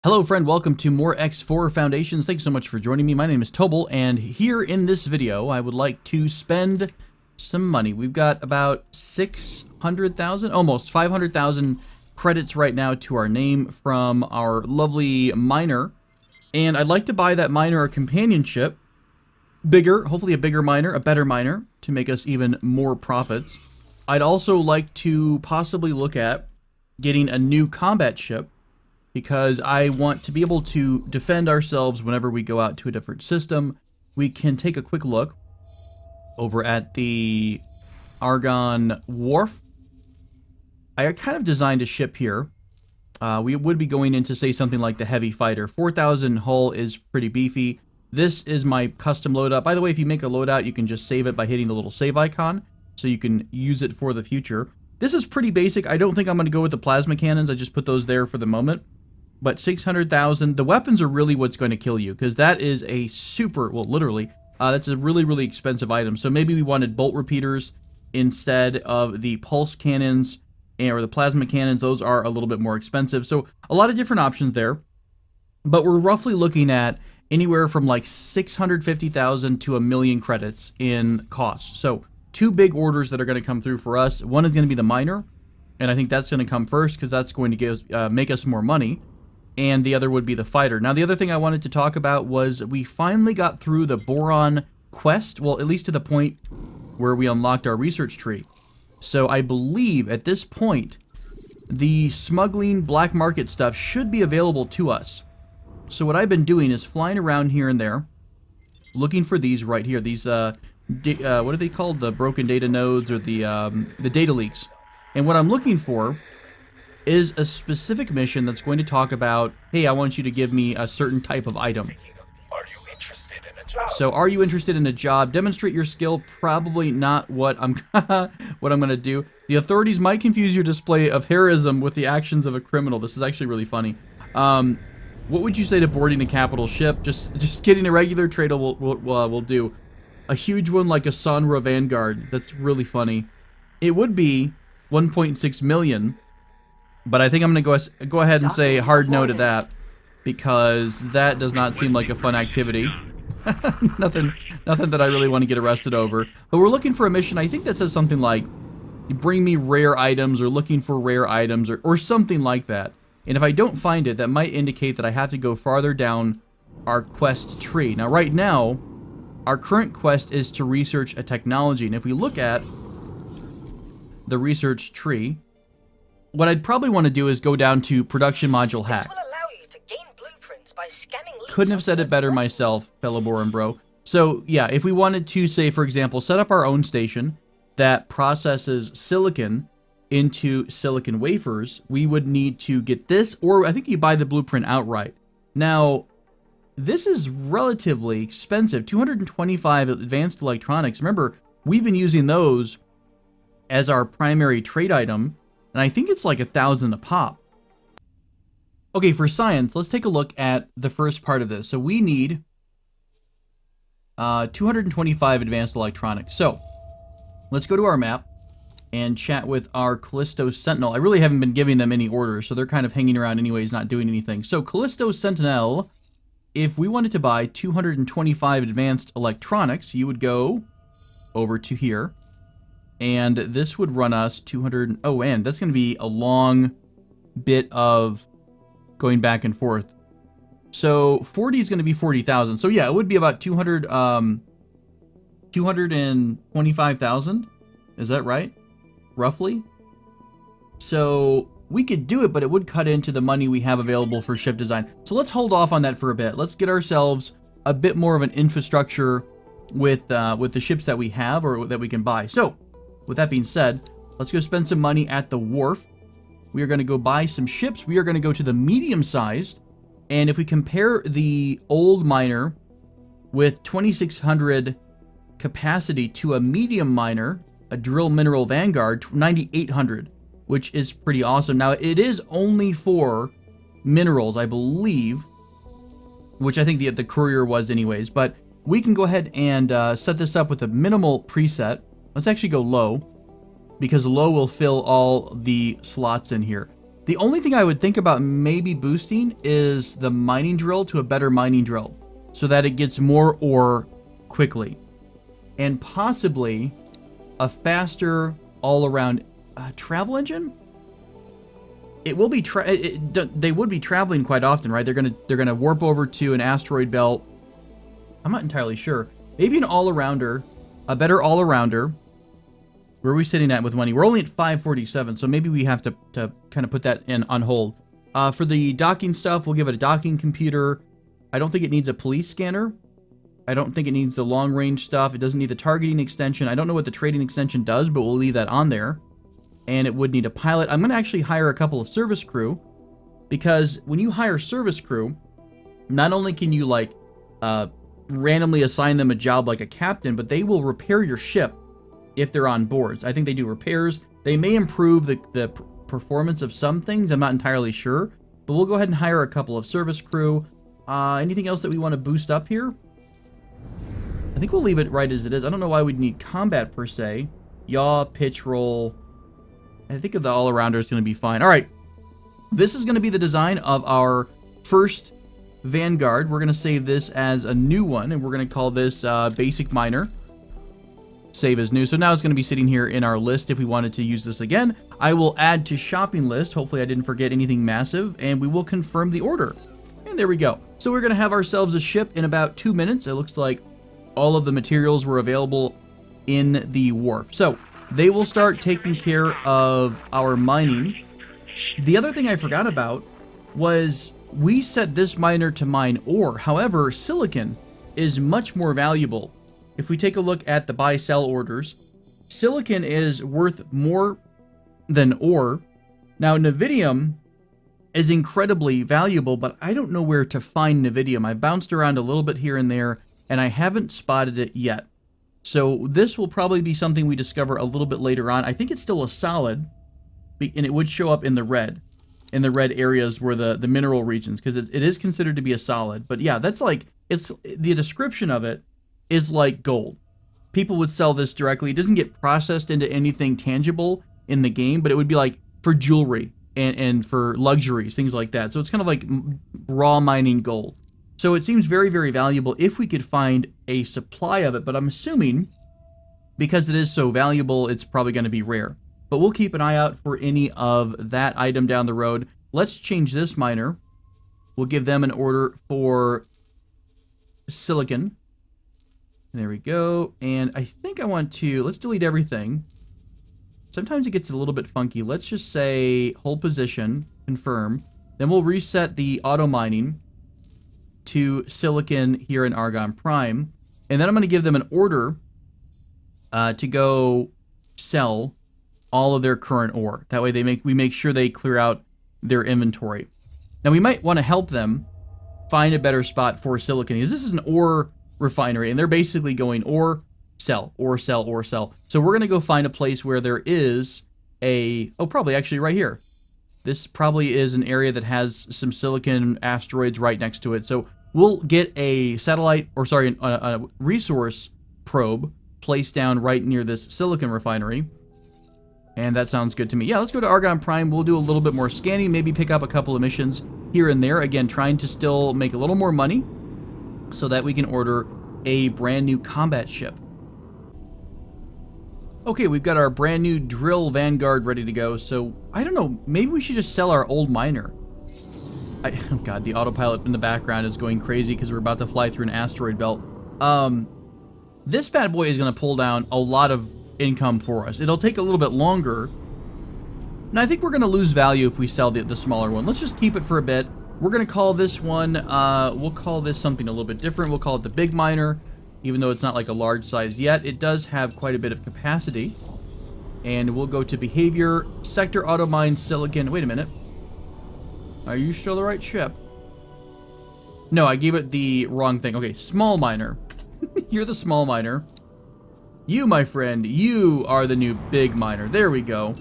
Hello friend, welcome to more X4 Foundations. Thanks so much for joining me. My name is Tobel, and here in this video, I would like to spend some money. We've got about 600,000, almost 500,000 credits right now to our name from our lovely miner. And I'd like to buy that miner a companion ship, bigger, hopefully a bigger miner, a better miner, to make us even more profits. I'd also like to possibly look at getting a new combat ship, because I want to be able to defend ourselves whenever we go out to a different system. We can take a quick look over at the Argon Wharf. I kind of designed a ship here. We would be going into, say, something like the Heavy Fighter. 4,000 hull is pretty beefy. This is my custom loadout. By the way, if you make a loadout, you can just save it by hitting the little save icon, so you can use it for the future. This is pretty basic. I don't think I'm going to go with the plasma cannons. I just put those there for the moment. But 600,000, the weapons are really what's going to kill you, because that is a super, well, literally, that's a really, really expensive item. So maybe we wanted bolt repeaters instead of the pulse cannons or the plasma cannons. Those are a little bit more expensive. So a lot of different options there. But we're roughly looking at anywhere from like 650,000 to 1,000,000 credits in cost. So two big orders that are going to come through for us. One is going to be the miner, and I think that's going to come first because that's going to make us more money. And the other would be the fighter. Now, the other thing I wanted to talk about was we finally got through the boron quest. Well, at least to the point where we unlocked our research tree. So I believe at this point, the smuggling black market stuff should be available to us. So what I've been doing is flying around here and there, looking for these right here. These, what are they called? The broken data nodes, or the data leaks. And what I'm looking for is a specific mission that's going to talk about, hey, I want you to give me a certain type of item. Are you interested in a job? So, are you interested in a job? Demonstrate your skill. Probably not what I'm going to do. The authorities might confuse your display of heroism with the actions of a criminal. This is actually really funny. What would you say to boarding a capital ship? Just getting a regular trader will do. A huge one like a Sonra Vanguard. That's really funny. It would be 1.6 million. But I think I'm going to go ahead and say hard no to that, because that does not seem like a fun activity. nothing that I really want to get arrested over. But we're looking for a mission, I think, that says something like, bring me rare items, or looking for rare items, or something like that. And if I don't find it, that might indicate that I have to go farther down our quest tree. Now, right now, our current quest is to research a technology. And if we look at the research tree, what I'd probably want to do is go down to production module hack. This will allow you to gain blueprints by scanning leads. Couldn't have said it better myself, fellow Boron bro. So yeah, if we wanted to, say, for example, set up our own station that processes silicon into silicon wafers, we would need to get this, or I think you buy the blueprint outright. Now, this is relatively expensive, 225 advanced electronics. Remember, we've been using those as our primary trade item, and I think it's like 1,000 a pop. Okay, for science, let's take a look at the first part of this. So we need 225 advanced electronics. So let's go to our map and chat with our Callisto Sentinel. I really haven't been giving them any orders, so they're kind of hanging around anyways, not doing anything. So Callisto Sentinel, if we wanted to buy 225 advanced electronics, you would go over to here. And this would run us 200... Oh, and that's going to be a long bit of going back and forth. So 40 is going to be 40,000. So yeah, it would be about 225,000. Is that right? Roughly? So we could do it, but it would cut into the money we have available for ship design. So let's hold off on that for a bit. Let's get ourselves a bit more of an infrastructure with the ships that we have, or that we can buy. So with that being said, let's go spend some money at the wharf. We are going to go buy some ships. We are going to go to the medium-sized. And if we compare the old miner with 2,600 capacity to a medium miner, a drill mineral Vanguard, 9,800, which is pretty awesome. Now, it is only for minerals, I believe, which I think the courier was anyways. But we can go ahead and set this up with a minimal preset. Let's actually go low, because low will fill all the slots in here. The only thing I would think about maybe boosting is the mining drill to a better mining drill so that it gets more ore quickly. And possibly a faster all-around travel engine? It will be they would be traveling quite often, right? They're gonna warp over to an asteroid belt. I'm not entirely sure. Maybe an all-arounder, a better all-arounder. Where are we sitting at with money? We're only at 547, so maybe we have to kind of put that in on hold. For the docking stuff, we'll give it a docking computer. I don't think it needs a police scanner. I don't think it needs the long-range stuff. It doesn't need the targeting extension. I don't know what the trading extension does, but we'll leave that on there. And it would need a pilot. I'm going to actually hire a couple of service crew, because when you hire service crew, not only can you, like, randomly assign them a job like a captain, but they will repair your ship if they're on boards. I think they do repairs. They may improve the performance of some things. I'm not entirely sure. But we'll go ahead and hire a couple of service crew. Anything else that we want to boost up here? I think we'll leave it right as it is. I don't know why we'd need combat per se. Yaw, pitch roll. I think the all-arounder is going to be fine. All right. This is going to be the design of our first Vanguard. We're going to save this as a new one, and we're going to call this Basic Miner. Save as new. So now it's going to be sitting here in our list if we wanted to use this again. I will add to shopping list. Hopefully I didn't forget anything massive, and we will confirm the order. And there we go. So we're going to have ourselves a ship in about 2 minutes. It looks like all of the materials were available in the wharf. So they will start taking care of our mining. The other thing I forgot about was we set this miner to mine ore. However, silicon is much more valuable. If we take a look at the buy-sell orders, silicon is worth more than ore. Now, Nevidium is incredibly valuable, but I don't know where to find Nevidium. I bounced around a little bit here and there, and I haven't spotted it yet. So this will probably be something we discover a little bit later on. I think it's still a solid, and it would show up in the red areas where the mineral regions, because it is considered to be a solid. But yeah, that's like, it's the description of it is like gold. People would sell this directly. It doesn't get processed into anything tangible in the game, but it would be like for jewelry and for luxuries, things like that. So it's kind of like raw mining gold. So it seems very, very valuable if we could find a supply of it, but I'm assuming because it is so valuable, it's probably going to be rare. But we'll keep an eye out for any of that item down the road. Let's change this miner. We'll give them an order for silicon. There we go. And I think I want to, let's delete everything. Sometimes it gets a little bit funky. Let's just say hold position, confirm. Then we'll reset the auto mining to silicon here in Argon Prime. And then I'm going to give them an order to go sell all of their current ore. That way we make sure they clear out their inventory. Now we might want to help them find a better spot for silicon, because this is an ore refinery, and they're basically going ore, sell, ore, sell, ore, sell. So we're going to go find a place where there is probably actually right here. This probably is an area that has some silicon asteroids right next to it. So we'll get a satellite, or sorry, a resource probe placed down right near this silicon refinery. And that sounds good to me. Yeah, let's go to Argon Prime. We'll do a little bit more scanning, maybe pick up a couple of missions here and there. Again, trying to still make a little more money so that we can order a brand new combat ship. Okay, we've got our brand new drill Vanguard ready to go. So, I don't know, maybe we should just sell our old miner. Oh god, the autopilot in the background is going crazy because we're about to fly through an asteroid belt. This bad boy is going to pull down a lot of income for us. It'll take a little bit longer. And I think we're going to lose value if we sell the smaller one. Let's just keep it for a bit. We're going to call this one, we'll call this something a little bit different. We'll call it the Big Miner, even though it's not like a large size yet. It does have quite a bit of capacity. And we'll go to Behavior, Sector Auto Mine, Silicon. Wait a minute. Are you still the right ship? No, I gave it the wrong thing. Okay, Small Miner. You're the Small Miner. You, my friend, you are the new Big Miner. There we go.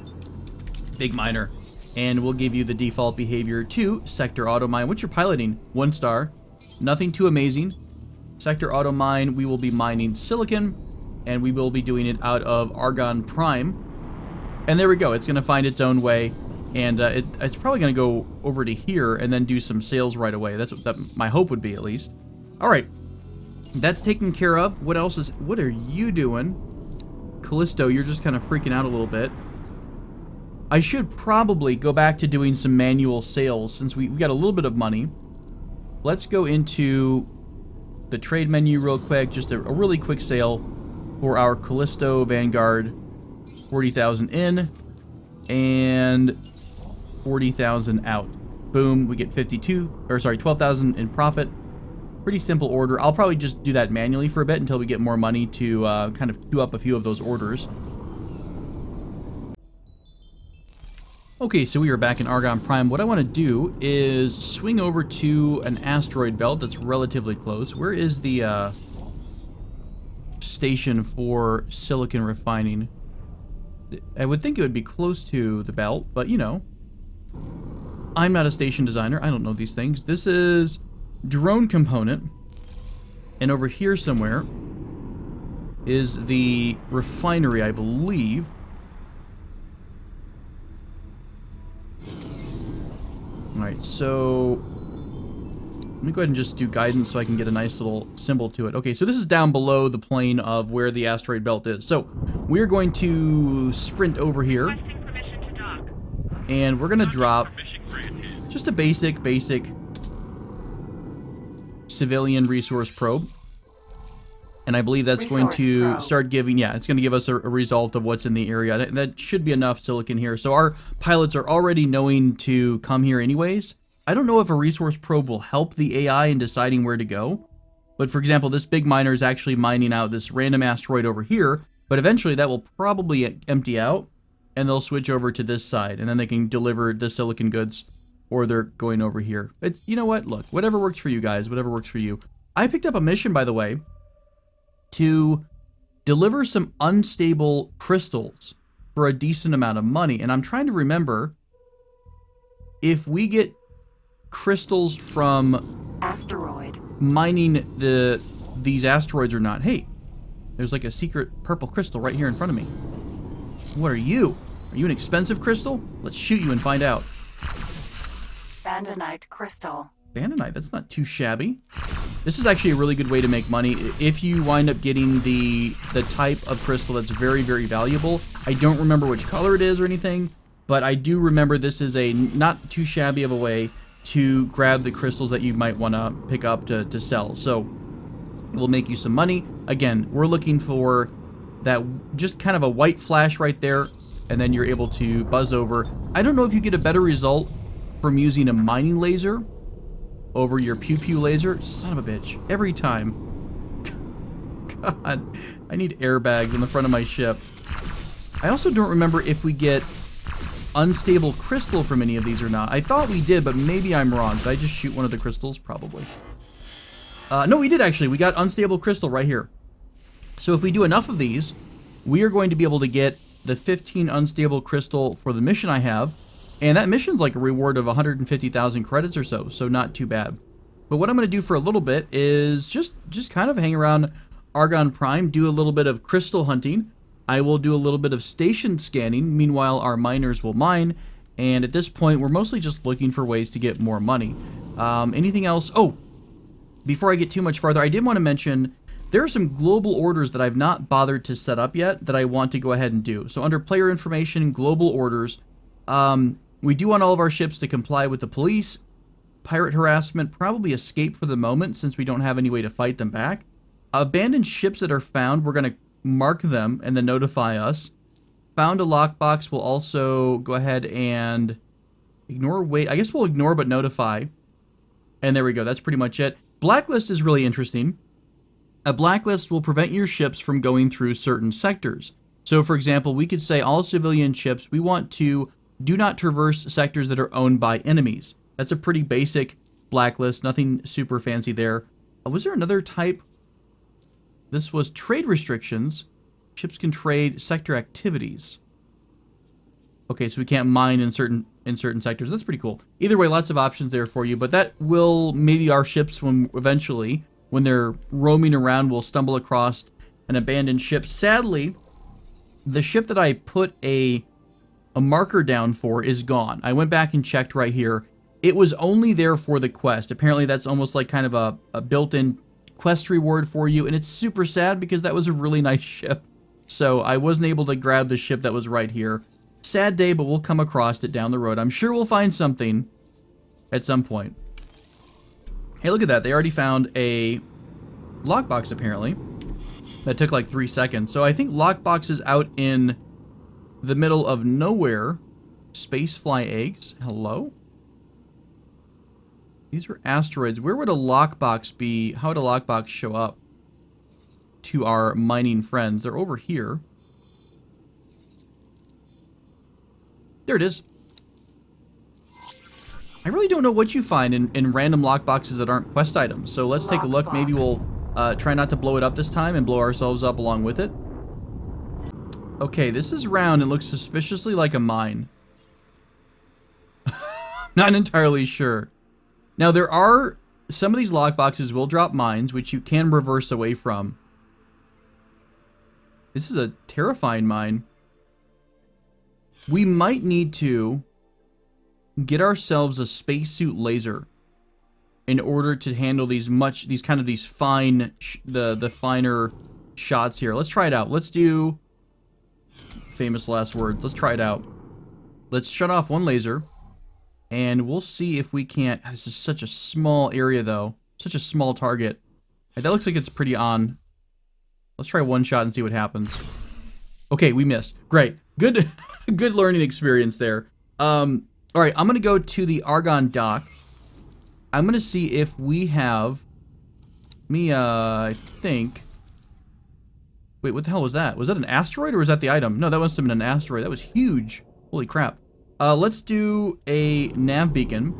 Big Miner. And we'll give you the default behavior to Sector Auto Mine, which you're piloting. 1 star. Nothing too amazing. Sector Auto Mine, we will be mining silicon, and we will be doing it out of Argon Prime. And there we go. It's going to find its own way And it's probably going to go over to here and then do some sales right away. That's what my hope would be, at least. All right. That's taken care of. What else is... What are you doing? Callisto, you're just kind of freaking out a little bit. I should probably go back to doing some manual sales since we've got a little bit of money. Let's go into the trade menu real quick. Just a really quick sale for our Callisto Vanguard. 40,000 in and 40,000 out. Boom, we get 12,000 in profit. Pretty simple order. I'll probably just do that manually for a bit until we get more money to kind of queue up a few of those orders. Okay, so we are back in Argon Prime. What I want to do is swing over to an asteroid belt that's relatively close. Where is the station for silicon refining? I would think it would be close to the belt, but you know, I'm not a station designer. I don't know these things. This is drone component, and over here somewhere is the refinery, I believe. Alright, so let me go ahead and just do guidance so I can get a nice little symbol to it. Okay, so this is down below the plane of where the asteroid belt is. So we're going to sprint over here, and we're going to drop just a basic civilian resource probe. And I believe that's going to start giving, yeah, it's going to give us a result of what's in the area. That should be enough silicon here. So our pilots are already knowing to come here anyways. I don't know if a resource probe will help the AI in deciding where to go. But for example, this big miner is actually mining out this random asteroid over here. But eventually that will probably empty out, and they'll switch over to this side. And then they can deliver the silicon goods, or they're going over here. It's, you know what? Look, whatever works for you guys, whatever works for you. I picked up a mission, by the way, to deliver some unstable crystals for a decent amount of money. And I'm trying to remember if we get crystals from asteroid mining these asteroids or not. Hey, there's like a secret purple crystal right here in front of me. What are you? Are you an expensive crystal? Let's shoot you and find out. Bandonite crystal. Bandonite, that's not too shabby. This is actually a really good way to make money if you wind up getting the type of crystal that's very, very valuable. I don't remember which color it is or anything, but I do remember this is a not too shabby of a way to grab the crystals that you might want to pick up to sell. So it will make you some money. Again, we're looking for that just kind of a white flash right there, and then you're able to buzz over. I don't know if you get a better result from using a mining laser over your pew-pew laser. Son of a bitch. Every time. God, I need airbags on the front of my ship. I also don't remember if we get unstable crystal from any of these or not. I thought we did, but maybe I'm wrong. Did I just shoot one of the crystals? Probably. No, we did actually. We got unstable crystal right here. So if we do enough of these, we are going to be able to get the 15 unstable crystal for the mission I have. And that mission's like a reward of 150,000 credits or so, so not too bad. But what I'm going to do for a little bit is just kind of hang around Argon Prime, do a little bit of crystal hunting. I will do a little bit of station scanning. Meanwhile, our miners will mine. And at this point, we're mostly just looking for ways to get more money. Anything else? Oh, before I get too much farther, I did want to mention there are some global orders that I've not bothered to set up yet that I want to go ahead and do. So under player information, global orders, we do want all of our ships to comply with the police, pirate harassment, probably escape for the moment since we don't have any way to fight them back. Abandoned ships that are found, we're going to mark them and then notify us. Found a lockbox, we'll also go ahead and ignore, wait, I guess we'll ignore but notify. And there we go, that's pretty much it. Blacklist is really interesting. A blacklist will prevent your ships from going through certain sectors. So for example, we could say all civilian ships, we want to do not traverse sectors that are owned by enemies. That's a pretty basic blacklist, nothing super fancy there. Was there another type? This was trade restrictions. Ships can trade sector activities. Okay, so we can't mine in certain sectors. That's pretty cool. Either way, lots of options there for you, but that will, maybe our ships, when eventually, when they're roaming around, will stumble across an abandoned ship. Sadly, the ship that I put a a marker down for is gone. I went back and checked right here. It was only there for the quest. Apparently that's almost like kind of a built-in quest reward for you, and it's super sad because that was a really nice ship. So I wasn't able to grab the ship that was right here. Sad day, but we'll come across it down the road. I'm sure we'll find something at some point. Hey, look at that. They already found a lockbox, apparently. That took like 3 seconds. So I think lockbox is out in the middle of nowhere. Spacefly eggs. Hello? These are asteroids. Where would a lockbox be? How would a lockbox show up to our mining friends? They're over here. There it is. I really don't know what you find in random lockboxes that aren't quest items. So let's take a look. Maybe we'll try not to blow it up this time and blow ourselves up along with it. Okay, this is round and looks suspiciously like a mine. Not entirely sure. Now, there are... Some of these lockboxes will drop mines, which you can reverse away from. This is a terrifying mine. We might need to get ourselves a spacesuit laser in order to handle these fine, the finer shots here. Let's try it out. Let's do famous last words. Let's try it out. Let's shut off one laser, and we'll see if we can't. This is such a small area, though. Such a small target. That looks like it's pretty on. Let's try one shot and see what happens. Okay, we missed. Great. Good, good learning experience there. All right, I'm going to go to the Argon dock. I'm going to see if we have... I think... Wait, what the hell was that? Was that an asteroid or was that the item? No, that must have been an asteroid. That was huge. Holy crap. Let's do a nav beacon.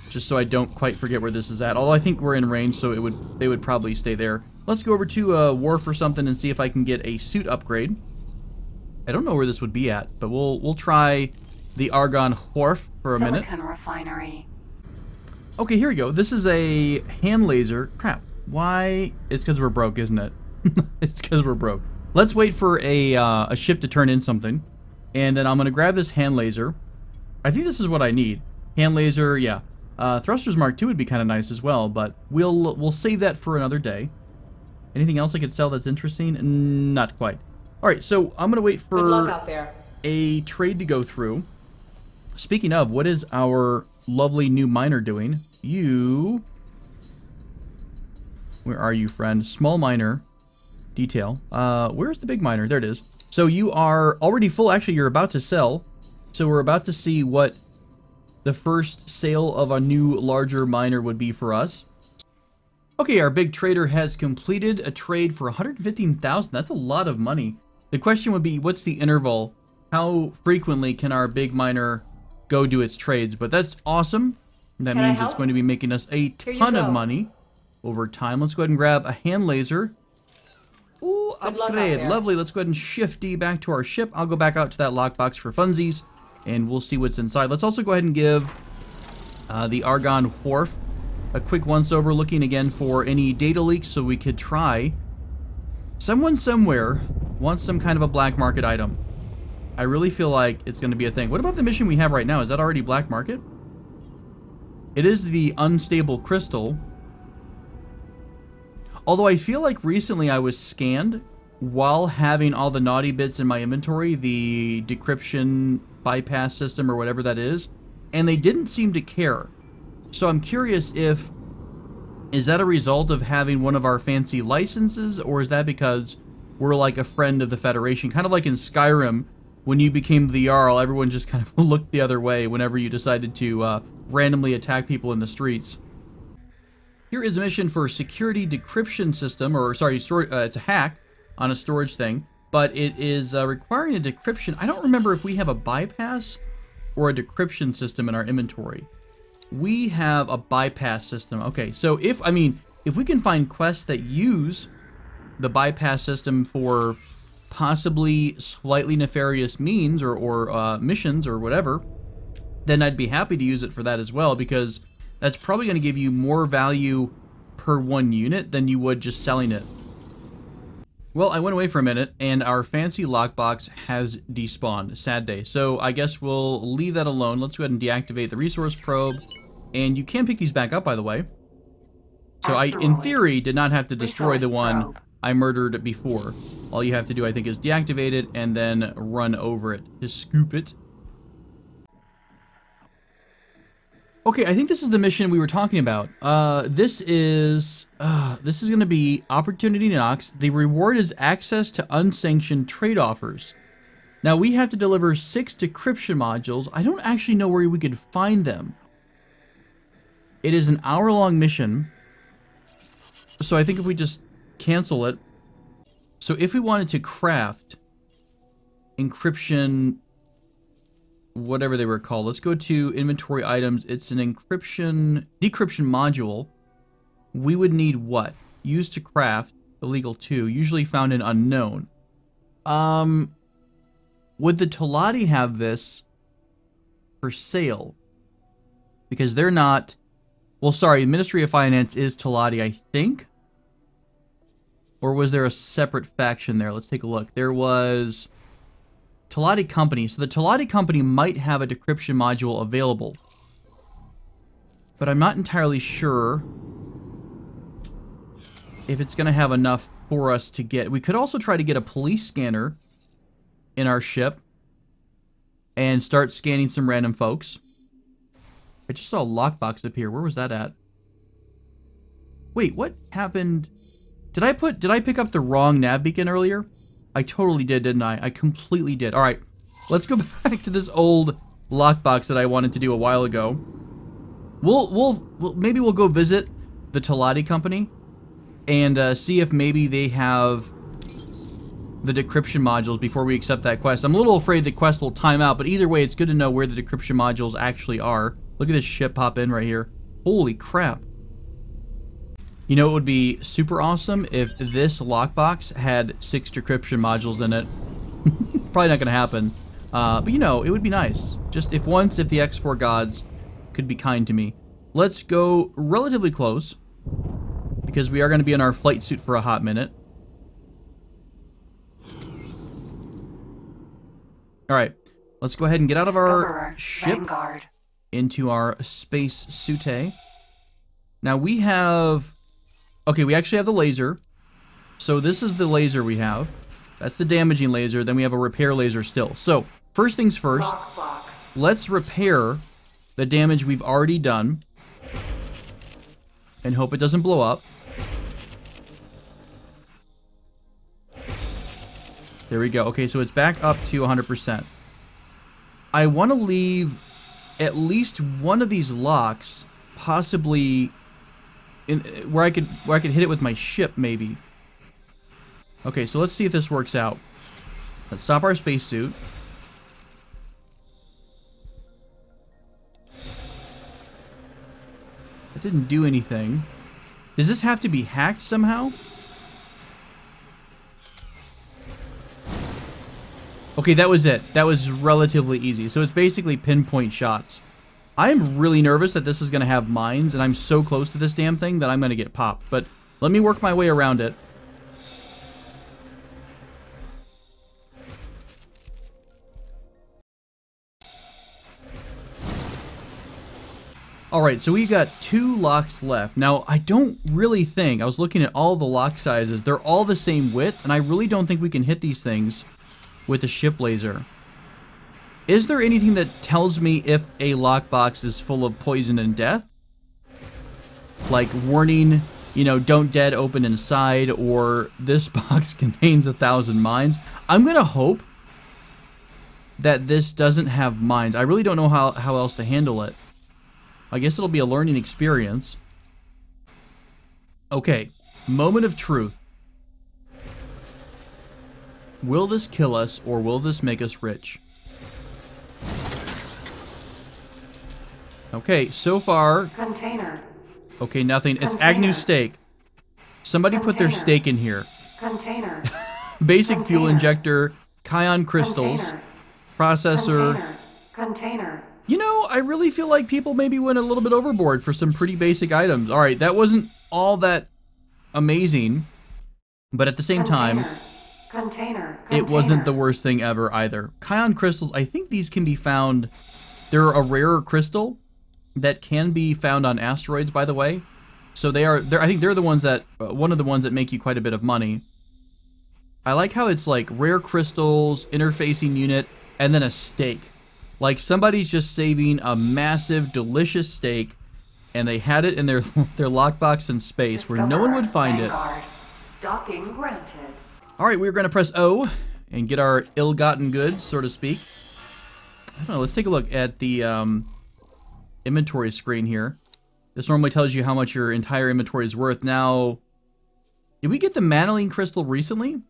Just so I don't quite forget where this is at. Although I think we're in range, so they would probably stay there. Let's go over to a wharf or something and see if I can get a suit upgrade. I don't know where this would be at, but we'll try the Argon wharf for a minute. Silicon refinery. Okay, here we go. This is a hand laser. Crap. Why? It's because we're broke, isn't it? It's because we're broke. Let's wait for a ship to turn in something. And then I'm going to grab this hand laser. I think this is what I need. Hand laser, yeah. Thrusters Mark II would be kind of nice as well, but we'll save that for another day. Anything else I could sell that's interesting? Not quite. All right, so I'm going to wait for Good luck out there. A trade to go through. Speaking of, what is our lovely new miner doing? You... Where are you, friend? Small miner. Detail. Where's the big miner? There it is. So you are already full. Actually, you're about to sell. So we're about to see what the first sale of a new, larger miner would be for us. Okay, our big trader has completed a trade for 115,000. That's a lot of money. The question would be, what's the interval? How frequently can our big miner go do its trades? But that's awesome. That means it's going to be making us a ton of money over time. Let's go ahead and grab a hand laser. Ooh, upgrade. Lovely. Let's go ahead and shift D back to our ship. I'll go back out to that lockbox for funsies, and we'll see what's inside. Let's also go ahead and give the Argon wharf a quick once-over, looking again for any data leaks so we could try. Someone somewhere wants some kind of a black market item. I really feel like it's going to be a thing. What about the mission we have right now? Is that already black market? It is the unstable crystal. Although I feel like recently I was scanned while having all the naughty bits in my inventory, the decryption bypass system or whatever that is, and they didn't seem to care. So I'm curious if, is that a result of having one of our fancy licenses, or is that because we're like a friend of the Federation? Kind of like in Skyrim, when you became the Jarl, everyone just kind of looked the other way whenever you decided to randomly attack people in the streets. Here is a mission for security decryption system, or sorry, it's a hack on a storage thing, but it is requiring a decryption. I don't remember if we have a bypass or a decryption system in our inventory. We have a bypass system. Okay, so if we can find quests that use the bypass system for possibly slightly nefarious means or missions or whatever, then I'd be happy to use it for that as well, because that's probably going to give you more value per one unit than you would just selling it. Well, I went away for a minute, and our fancy lockbox has despawned. Sad day. So I guess we'll leave that alone. Let's go ahead and deactivate the resource probe. And you can pick these back up, by the way. So I, in theory, did not have to destroy the one I murdered before. All you have to do, I think, is deactivate it and then run over it to scoop it. Okay, I think this is the mission we were talking about. This is going to be Opportunity Knocks. The reward is access to unsanctioned trade offers. Now, we have to deliver 6 decryption modules. I don't actually know where we could find them. It is an hour-long mission. So I think if we just cancel it. So if we wanted to craft encryption, whatever they were called, let's go to inventory items. It's an decryption module. We would need what? Used to craft, illegal 2, usually found in unknown. Would the Teladi have this for sale? Because they're not, well, sorry, Ministry of Finance is Teladi, I think. Or was there a separate faction there? Let's take a look. There was Teladi Company. So the Teladi Company might have a decryption module available. But I'm not entirely sure if it's going to have enough for us to get. We could also try to get a police scanner in our ship and start scanning some random folks. I just saw a lockbox up here. Where was that at? Wait, what happened? Did I pick up the wrong nav beacon earlier? I totally did, didn't I? I completely did. All right, let's go back to this old lockbox that I wanted to do a while ago. Maybe we'll go visit the Teladi Company and see if maybe they have the decryption modules before we accept that quest. I'm a little afraid the quest will time out, but either way, it's good to know where the decryption modules actually are. Look at this ship pop in right here. Holy crap. You know, it would be super awesome if this lockbox had 6 decryption modules in it. Probably not going to happen. But, you know, it would be nice. Just if the X4 gods could be kind to me. Let's go relatively close, because we are going to be in our flight suit for a hot minute. Alright, let's go ahead and get out of our ship into our space suite. Now we have... Okay, we actually have the laser. So this is the laser we have. That's the damaging laser. Then we have a repair laser still. So, first things first, let's repair the damage we've already done. And hope it doesn't blow up. There we go. Okay, so it's back up to 100%. I want to leave at least one of these locks, possibly where I could hit it with my ship, maybe. Okay, so let's see if this works out. Let's stop our spacesuit. That didn't do anything. Does this have to be hacked somehow? Okay, that was it. That was relatively easy. So it's basically pinpoint shots. I am really nervous that this is going to have mines, and I'm so close to this damn thing that I'm going to get popped. But let me work my way around it. Alright, so we've got 2 locks left. Now, I don't really think, I was looking at all the lock sizes, they're all the same width, and I really don't think we can hit these things with the ship laser. Is there anything that tells me if a lockbox is full of poison and death? Like, warning, you know, don't dead open inside, or this box contains 1,000 mines. I'm gonna hope that this doesn't have mines. I really don't know how else to handle it. I guess it'll be a learning experience. Okay, moment of truth. Will this kill us, or will this make us rich? Okay, so far... Container. Okay, nothing. It's Agnew's steak. Somebody put their steak in here. Container. Basic fuel injector, Kion crystals, processor. Container. You know, I really feel like people maybe went a little bit overboard for some pretty basic items. Alright, that wasn't all that amazing. But at the same time, Container. it wasn't the worst thing ever either. Kion crystals, I think these can be found. They're a rarer crystal that can be found on asteroids, by the way. So I think they're the ones that, one of the ones that make you quite a bit of money. I like how it's like rare crystals, interfacing unit, and then a steak. Like somebody's just saving a massive, delicious steak, and they had it in their lockbox in space where no one would find it. Docking granted. All right, we're going to press O and get our ill-gotten goods, so to speak. I don't know, let's take a look at the inventory screen here. This normally tells you how much your entire inventory is worth. Now, did we get the Manaline crystal recently?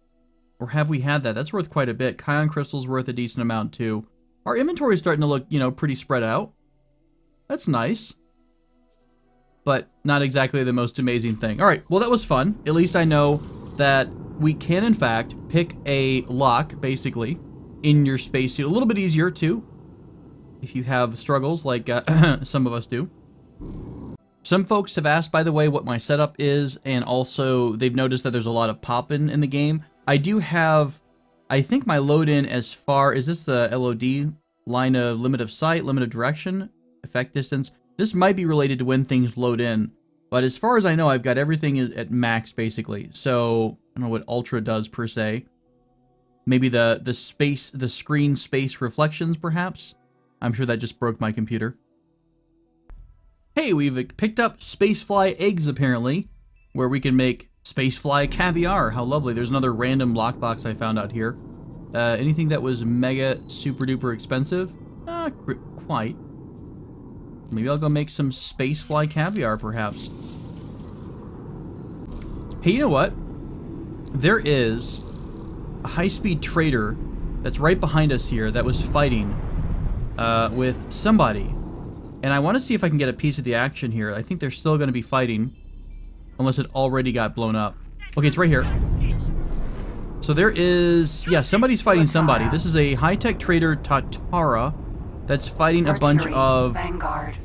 Or have we had that? That's worth quite a bit. Kion crystal's worth a decent amount too. Our inventory is starting to look, you know, pretty spread out. That's nice. But not exactly the most amazing thing. All right, well, that was fun. At least I know that we can, in fact, pick a lock, basically, in your spacesuit. A little bit easier, too, if you have struggles like some of us do. Some folks have asked, by the way, what my setup is, and also they've noticed that there's a lot of pop-in in the game. I do have, I think my load-in as far, is this the LOD? Line of limit of sight, limit of direction, effect distance. This might be related to when things load in. But as far as I know, I've got everything at max, basically. So, I don't know what Ultra does, per se. Maybe the screen space reflections, perhaps? I'm sure that just broke my computer. Hey, we've picked up Spacefly eggs, apparently, where we can make Spacefly caviar. How lovely. There's another random lockbox I found out here. Anything that was mega super duper expensive? Not quite. Maybe I'll go make some Spacefly caviar, perhaps. Hey, you know what? There is a high-speed trader that's right behind us here that was fighting with somebody. And I want to see if I can get a piece of the action here. I think they're still going to be fighting, unless it already got blown up. Okay, it's right here. So there is... yeah, somebody's fighting somebody. This is a high-tech trader, Tatara, that's fighting a bunch of... Vanguard.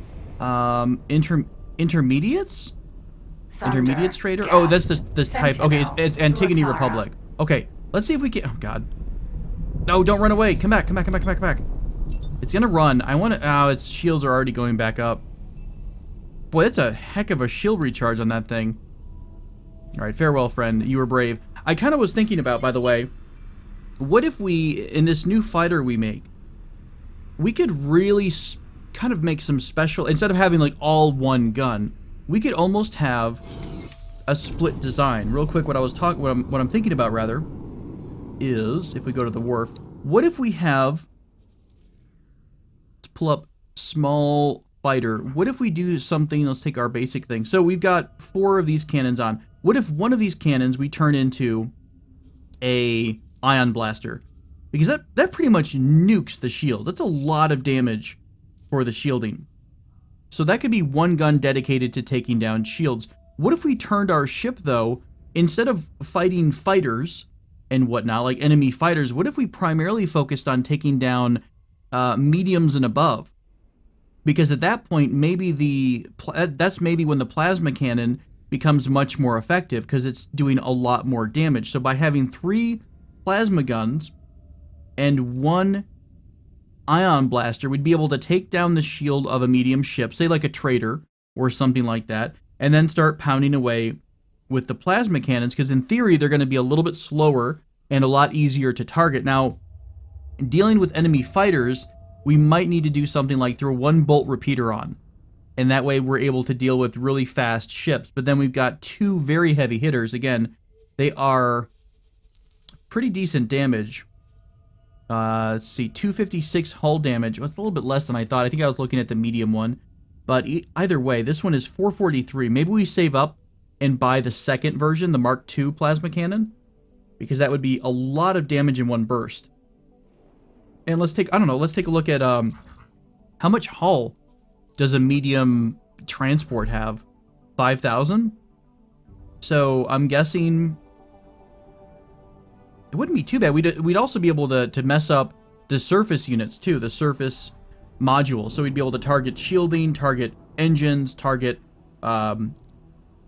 Intermediates? Intermediates trader? Oh, that's the type. Okay, it's Antigone Republic. Okay, let's see if we can... oh, God. No, don't run away. Come back, come back, come back, come back, come back. It's gonna run. I want to... oh, its shields are already going back up. Boy, that's a heck of a shield recharge on that thing. Alright, farewell, friend. You were brave. I kind of was thinking about, by the way, what if we, in this new fighter we make, we could really kind of make some special... instead of having, like, all one gun, we could almost have a split design. Real quick, what I'm thinking about, rather, is, if we go to the wharf, what if we have... let's pull up small fighter. What if we do something, let's take our basic thing. So we've got 4 of these cannons on. What if one of these cannons we turn into a ion blaster? Because that pretty much nukes the shield. That's a lot of damage for the shielding. So that could be one gun dedicated to taking down shields. What if we turned our ship, though, instead of fighting fighters and whatnot, like enemy fighters, what if we primarily focused on taking down mediums and above? Because at that point, maybe that's maybe when the plasma cannon becomes much more effective, because it's doing a lot more damage. So by having 3 plasma guns and 1 ion blaster, we'd be able to take down the shield of a medium ship, say like a trader or something like that, and then start pounding away with the plasma cannons, because in theory, they're going to be a little bit slower and a lot easier to target. Now, dealing with enemy fighters, we might need to do something like throw 1 bolt repeater on. And that way we're able to deal with really fast ships. But then we've got 2 very heavy hitters. Again, they are pretty decent damage. Let's see, 256 hull damage. Well, it's a little bit less than I thought. I think I was looking at the medium one. But either way, this one is 443. Maybe we save up and buy the second version, the Mark II plasma cannon, because that would be a lot of damage in one burst. And let's take, I don't know, let's take a look at how much hull does a medium transport have? 5,000? So I'm guessing it wouldn't be too bad. We'd also be able to mess up the surface units too, the surface modules. So we'd be able to target shielding, target engines, target,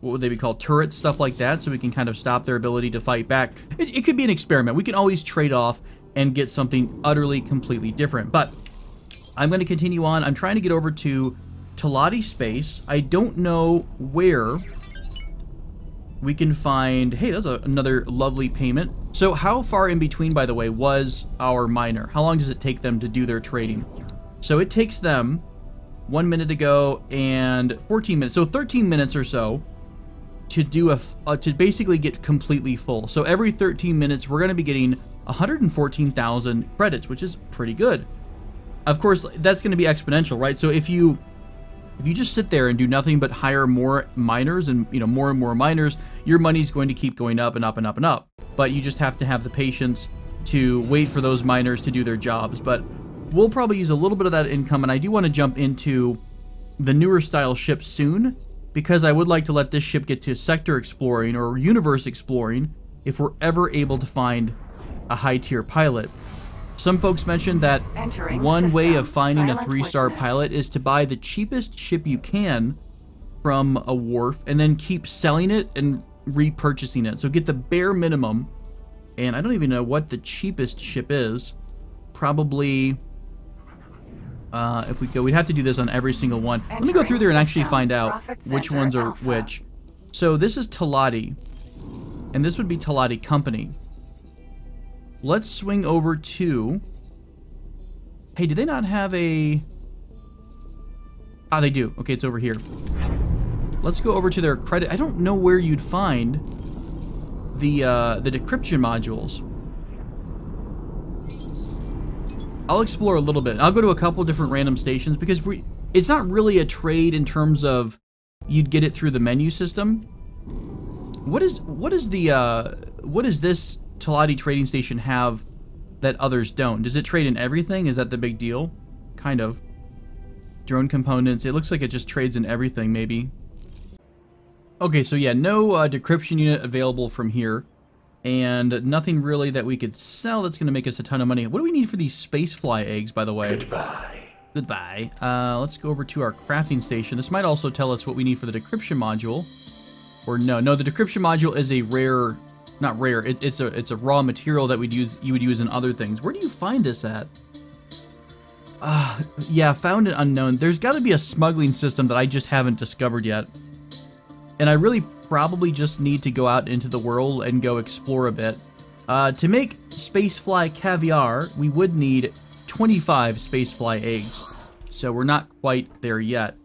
what would they be called, turrets, stuff like that, so we can kind of stop their ability to fight back. It could be an experiment. We can always trade off and get something utterly, completely different. But I'm going to continue on. I'm trying to get over to Talati Space. I don't know where we can find... Hey, that's another lovely payment. So how far in between, by the way, was our miner? How long does it take them to do their trading? So it takes them 1 minute to go and 14 minutes. So 13 minutes or so to do to basically get completely full. So every 13 minutes, we're going to be getting 114,000 credits, which is pretty good. Of course, that's going to be exponential, right? So if you just sit there and do nothing but hire more miners and, you know, more and more miners, your money's going to keep going up and up and up and up. But you just have to have the patience to wait for those miners to do their jobs. But we'll probably use a little bit of that income, and I do want to jump into the newer style ship soon, because I would like to let this ship get to sector exploring or universe exploring if we're ever able to find a high-tier pilot. Some folks mentioned that one way of finding a 3-star pilot is to buy the cheapest ship you can from a wharf and then keep selling it and repurchasing it. So get the bare minimum, and I don't even know what the cheapest ship is. Probably, if we go, we'd have to do this on every single one. Let me go through there and actually find out which ones are which. So this is Talati, and this would be Talati Company. Let's swing over to... Hey, do they not have a... Ah, they do. Okay, it's over here. Let's go over to their credit. I don't know where you'd find the decryption modules. I'll explore a little bit. I'll go to a couple different random stations because it's not really a trade in terms of you'd get it through the menu system. What is this Talati trading station have that others don't? Does it trade in everything? Is that the big deal? Kind of. Drone components. It looks like it just trades in everything, maybe. Okay, so yeah, no decryption unit available from here. And nothing really that we could sell that's going to make us a ton of money. What do we need for these spacefly eggs, by the way? Goodbye. Goodbye. Let's go over to our crafting station. This might also tell us what we need for the decryption module. Or no, the decryption module is a rare... Not rare. It's a raw material that you would use in other things. Where do you find this at? Yeah, found and unknown. There's got to be a smuggling system that I just haven't discovered yet. And I really probably just need to go out into the world and go explore a bit. To make spacefly caviar, we would need 25 spacefly eggs. So we're not quite there yet.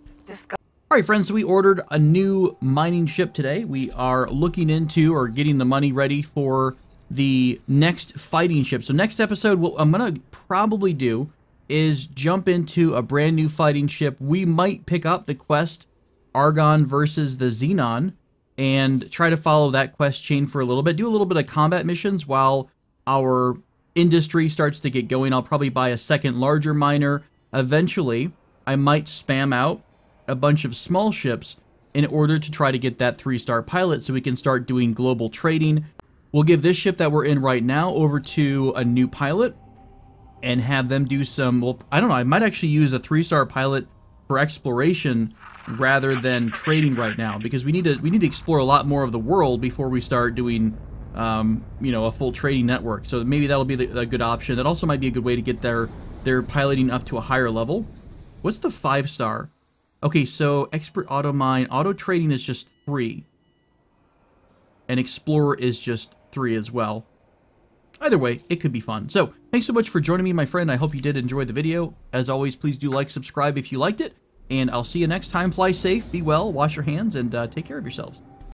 Alright friends, so we ordered a new mining ship today. We are looking into or getting the money ready for the next fighting ship. So next episode, what I'm going to probably do is jump into a brand new fighting ship. We might pick up the quest Argon versus the Xenon and try to follow that quest chain for a little bit. Do a little bit of combat missions while our industry starts to get going. I'll probably buy a second larger miner. Eventually, I might spam out a bunch of small ships in order to try to get that 3-star pilot so we can start doing global trading. We'll give this ship that we're in right now over to a new pilot and have them do some, well, I don't know, I might actually use a 3-star pilot for exploration rather than trading right now, because we need to explore a lot more of the world before we start doing you know, a full trading network. So maybe that'll be a good option. That also might be a good way to get their piloting up to a higher level. What's the 5-star? Okay, so expert auto mine, auto trading is just 3. And explorer is just 3 as well. Either way, it could be fun. So, thanks so much for joining me, my friend. I hope you did enjoy the video. As always, please do like, subscribe if you liked it. And I'll see you next time. Fly safe, be well, wash your hands, and take care of yourselves.